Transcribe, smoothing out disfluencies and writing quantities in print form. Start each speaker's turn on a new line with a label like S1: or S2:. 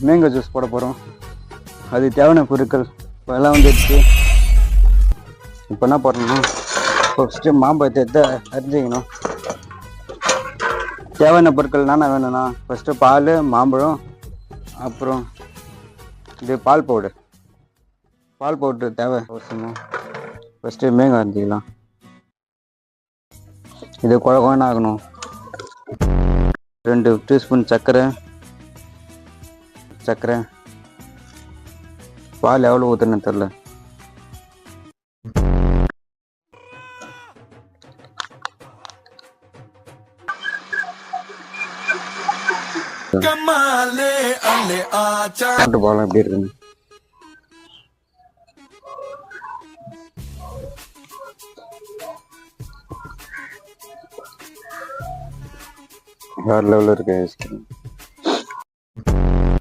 S1: Mango juice போட போகிறோம். அது தேவையான பொருட்கள் எல்லாம் வந்துடுச்சு. இப்போ என்ன போடணும்னா ஃபஸ்ட்டு மாம்பழத்தை எடுத்து அரிஞ்சிக்கணும். தேவையான பொருட்கள் என்னென்ன வேணும்னா ஃபஸ்ட்டு பால், மாம்பழம், அப்புறம் இது பால் பவுட்ரு தேவை அவசியமாக. ஃபஸ்ட்டு மேங்கோ அரிஞ்சிக்கலாம். இது குழகுன்னு ஆகணும். 2 டீஸ்பூன் சர்க்கரை. பால் எவ்வளோ ஊற்றுன்னு தெரில. பாலம் எப்படி இருக்குன்னு வேறு லெவலில் இருக்கு ஐஸ்கிரீம்.